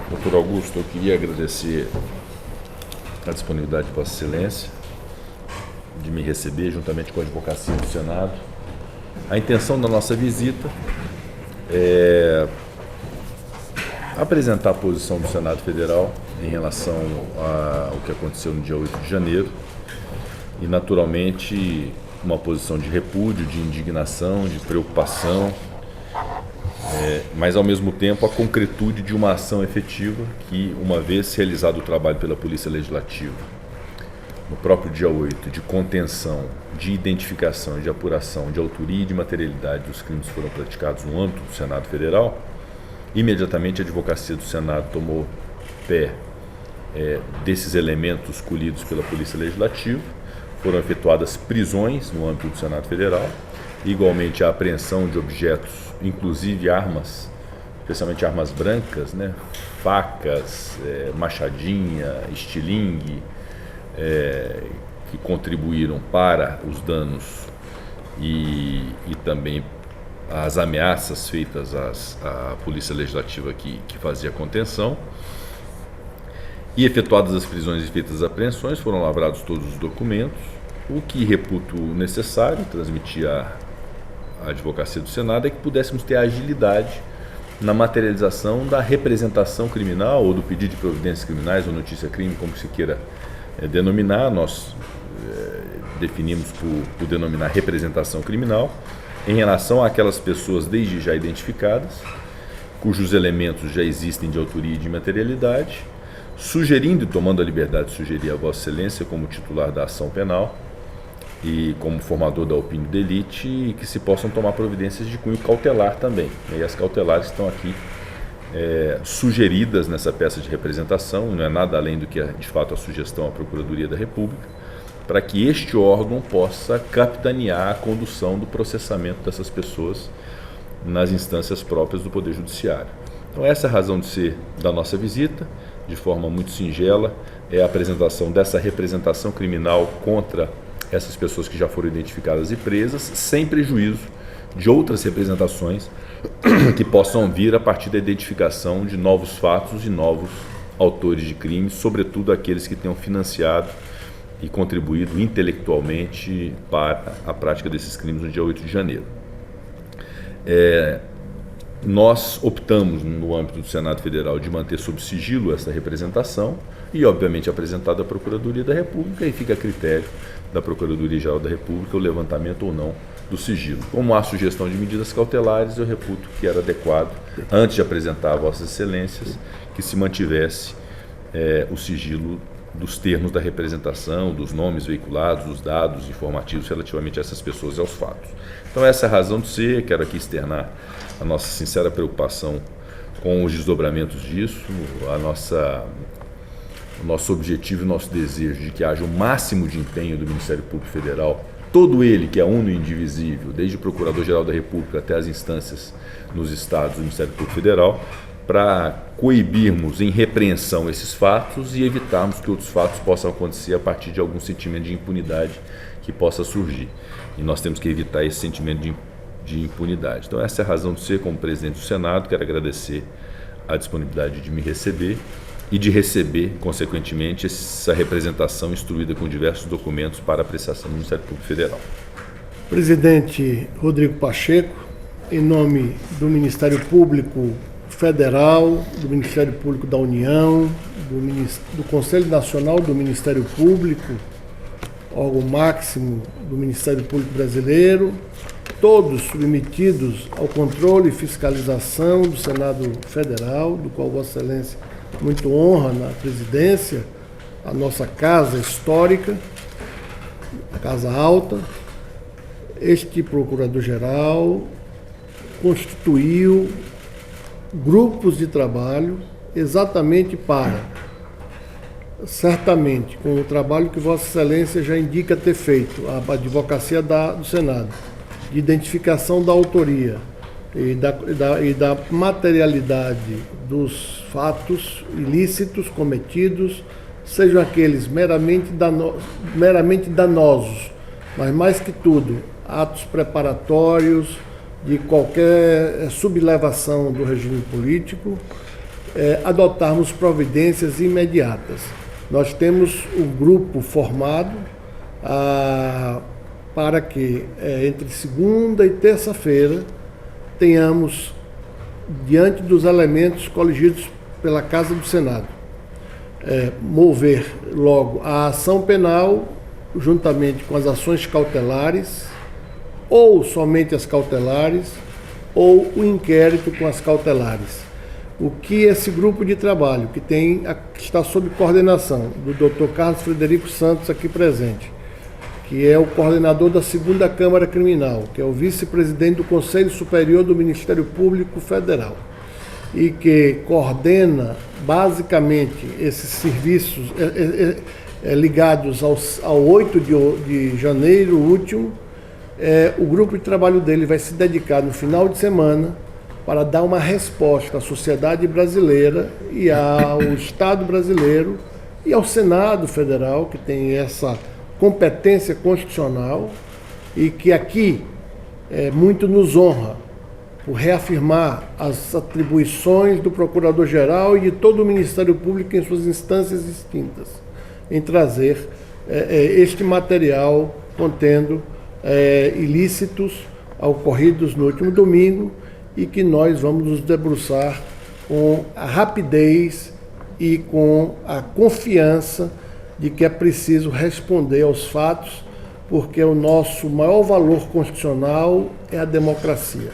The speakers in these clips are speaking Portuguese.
Doutor Augusto, eu queria agradecer a disponibilidade de Vossa Excelência de me receber juntamente com a Advocacia do Senado. A intenção da nossa visita é apresentar a posição do Senado Federal em relação ao que aconteceu no dia 8 de janeiro e, naturalmente, uma posição de repúdio, de indignação, de preocupação, mas, ao mesmo tempo, a concretude de uma ação efetiva que, uma vez realizado o trabalho pela Polícia Legislativa, no próprio dia 8, de contenção, de identificação e de apuração de autoria e de materialidade dos crimes que foram praticados no âmbito do Senado Federal, imediatamente a Advocacia do Senado tomou pé desses elementos colhidos pela Polícia Legislativa. Foram efetuadas prisões no âmbito do Senado Federal, igualmente a apreensão de objetos, inclusive armas, especialmente armas brancas, facas, machadinha, estilingue, que contribuíram para os danos e também as ameaças feitas à Polícia Legislativa que fazia a contenção. E efetuadas as prisões e feitas as apreensões, foram lavrados todos os documentos, o que reputo necessário transmitir à Advocacia do Senado é que pudéssemos ter agilidade na materialização da representação criminal ou do pedido de providências criminais ou notícia-crime, como se queira denominar. Nós definimos por denominar representação criminal em relação àquelas pessoas desde já identificadas, cujos elementos já existem de autoria e de materialidade, sugerindo e tomando a liberdade de sugerir a Vossa Excelência como titular da ação penal e como formador da opinião de elite, e que se possam tomar providências de cunho cautelar também. E as cautelares estão aqui sugeridas nessa peça de representação, não é nada além do que de fato a sugestão à Procuradoria da República, para que este órgão possa capitanear a condução do processamento dessas pessoas nas instâncias próprias do Poder Judiciário. Então essa é a razão de ser da nossa visita, de forma muito singela, é a apresentação dessa representação criminal contra essas pessoas que já foram identificadas e presas, sem prejuízo de outras representações que possam vir a partir da identificação de novos fatos e novos autores de crimes, sobretudo aqueles que tenham financiado e contribuído intelectualmente para a prática desses crimes no dia 8 de janeiro. Nós optamos, no âmbito do Senado Federal, de manter sob sigilo essa representação e, obviamente, apresentada à Procuradoria da República, e fica a critério da Procuradoria-Geral da República o levantamento ou não do sigilo. Como há sugestão de medidas cautelares, eu reputo que era adequado, antes de apresentar a Vossas Excelências, que se mantivesse o sigilo dos termos da representação, dos nomes veiculados, dos dados informativos relativamente a essas pessoas e aos fatos. Então essa é a razão de ser. Quero aqui externar a nossa sincera preocupação com os desdobramentos disso, o nosso objetivo e o nosso desejo de que haja o máximo de empenho do Ministério Público Federal, todo ele que é uno e indivisível, desde o Procurador-Geral da República até as instâncias nos estados do Ministério Público Federal, para coibirmos em repreensão esses fatos e evitarmos que outros fatos possam acontecer a partir de algum sentimento de impunidade que possa surgir. E nós temos que evitar esse sentimento de impunidade. Então essa é a razão de ser. Como presidente do Senado, quero agradecer a disponibilidade de me receber e de receber, consequentemente, essa representação instruída com diversos documentos para apreciação do Ministério Público Federal. Presidente Rodrigo Pacheco, em nome do Ministério Público Federal, do Ministério Público da União, do Conselho Nacional do Ministério Público, órgão máximo do Ministério Público Brasileiro, todos submetidos ao controle e fiscalização do Senado Federal, do qual Vossa Excelência muito honra na presidência, a nossa casa histórica, a Casa Alta. Este Procurador-Geral constituiu grupos de trabalho exatamente para, certamente, com o trabalho que Vossa Excelência já indica ter feito, a Advocacia do Senado, de identificação da autoria e da materialidade dos fatos ilícitos cometidos, sejam aqueles meramente danosos, mas mais que tudo, atos preparatórios de qualquer sublevação do regime político, adotarmos providências imediatas. Nós temos um grupo formado para que entre segunda e terça-feira tenhamos, diante dos elementos coligidos pela Casa do Senado, mover logo a ação penal juntamente com as ações cautelares, ou somente as cautelares, ou o inquérito com as cautelares. O que esse grupo de trabalho, que está sob coordenação do Dr. Carlos Frederico Santos aqui presente, que é o coordenador da 2ª Câmara Criminal, que é o vice-presidente do Conselho Superior do Ministério Público Federal, e que coordena basicamente esses serviços ligados ao 8 de janeiro último. O grupo de trabalho dele vai se dedicar no final de semana para dar uma resposta à sociedade brasileira e ao Estado brasileiro e ao Senado Federal, que tem essa competência constitucional e que aqui muito nos honra por reafirmar as atribuições do Procurador-Geral e de todo o Ministério Público em suas instâncias distintas, em trazer este material contendo ilícitos ocorridos no último domingo, e que nós vamos nos debruçar com a rapidez e com a confiança de que é preciso responder aos fatos, porque o nosso maior valor constitucional é a democracia.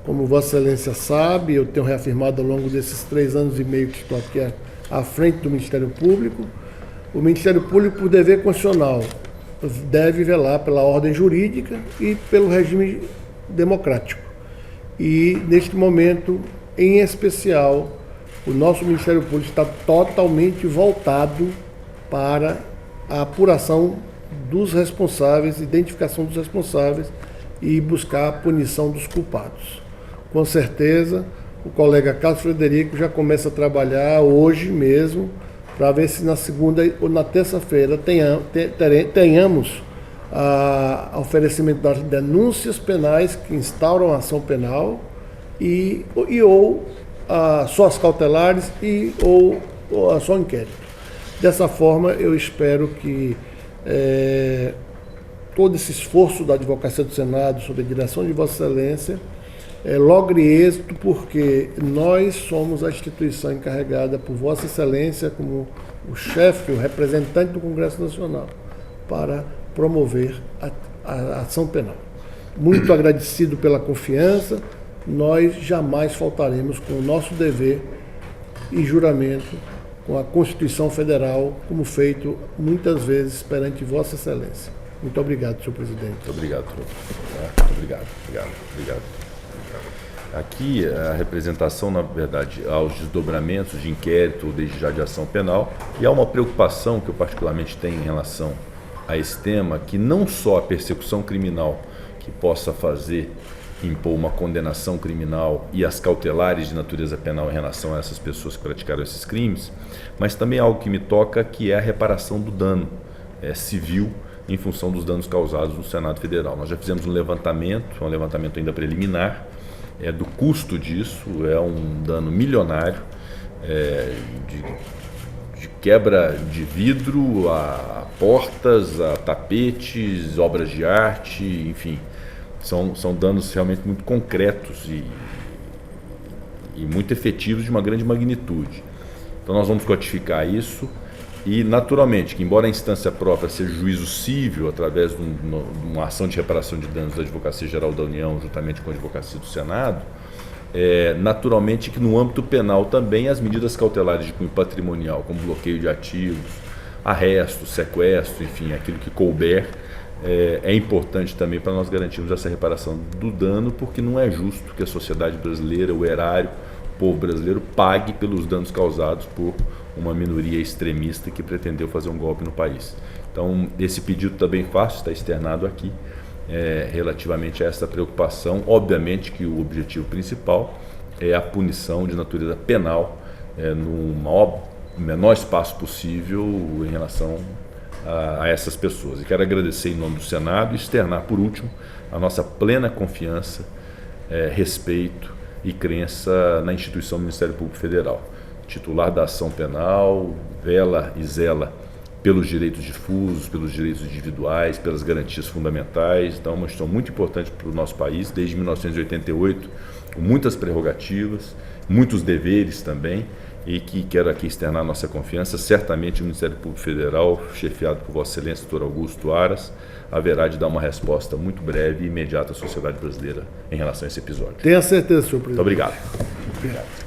Como Vossa Excelência sabe, eu tenho reafirmado ao longo desses 3 anos e meio que estou aqui à frente do Ministério Público, o Ministério Público, por dever constitucional, deve velar pela ordem jurídica e pelo regime democrático. E, neste momento, em especial, o nosso Ministério Público está totalmente voltado para a apuração dos responsáveis, identificação dos responsáveis e buscar a punição dos culpados. Com certeza, o colega Carlos Frederico já começa a trabalhar hoje mesmo para ver se na segunda ou na terça-feira tenhamos oferecimento das denúncias penais que instauram a ação penal ou só as cautelares ou só o inquérito. Dessa forma, eu espero que todo esse esforço da Advocacia do Senado, sob a direção de Vossa Excelência, logre êxito, porque nós somos a instituição encarregada por Vossa Excelência, como o chefe, o representante do Congresso Nacional, para promover a ação penal. Muito agradecido pela confiança, nós jamais faltaremos com o nosso dever e juramento com a Constituição Federal, como feito muitas vezes perante Vossa Excelência. Muito obrigado, senhor presidente. Muito obrigado, doutor. Obrigado. Aqui a representação, na verdade, aos desdobramentos de inquérito, desde já de ação penal, e há uma preocupação que eu particularmente tenho em relação a esse tema, que não só a persecução criminal que possa impor uma condenação criminal e as cautelares de natureza penal em relação a essas pessoas que praticaram esses crimes, mas também algo que me toca, que é a reparação do dano civil em função dos danos causados no Senado Federal. Nós já fizemos um levantamento ainda preliminar, do custo disso, é um dano milionário, de quebra de vidro a portas, a tapetes, obras de arte, enfim, são danos realmente muito concretos e muito efetivos, de uma grande magnitude. Então nós vamos codificar isso e, naturalmente, que embora a instância própria seja juízo civil, através de uma ação de reparação de danos da Advocacia Geral da União, juntamente com a Advocacia do Senado, naturalmente que no âmbito penal também as medidas cautelares de cunho patrimonial, como bloqueio de ativos, arresto, sequestro, enfim, aquilo que couber, é importante também para nós garantirmos essa reparação do dano, porque não é justo que a sociedade brasileira, o erário, o povo brasileiro pague pelos danos causados por uma minoria extremista que pretendeu fazer um golpe no país. Então, esse pedido também fácil, está externado aqui, relativamente a essa preocupação. Obviamente que o objetivo principal é a punição de natureza penal no menor espaço possível em relação a essas pessoas. E quero agradecer em nome do Senado e externar, por último, a nossa plena confiança, respeito e crença na instituição do Ministério Público Federal. titular da ação penal, vela e zela pelos direitos difusos, pelos direitos individuais, pelas garantias fundamentais. Então, é uma instituição muito importante para o nosso país, desde 1988, com muitas prerrogativas, muitos deveres também, e que quero aqui externar nossa confiança. Certamente o Ministério Público Federal, chefiado por Vossa Excelência, Dr. Augusto Aras, haverá de dar uma resposta muito breve e imediata à sociedade brasileira em relação a esse episódio. Tenha certeza, senhor presidente. Muito obrigado. Obrigado.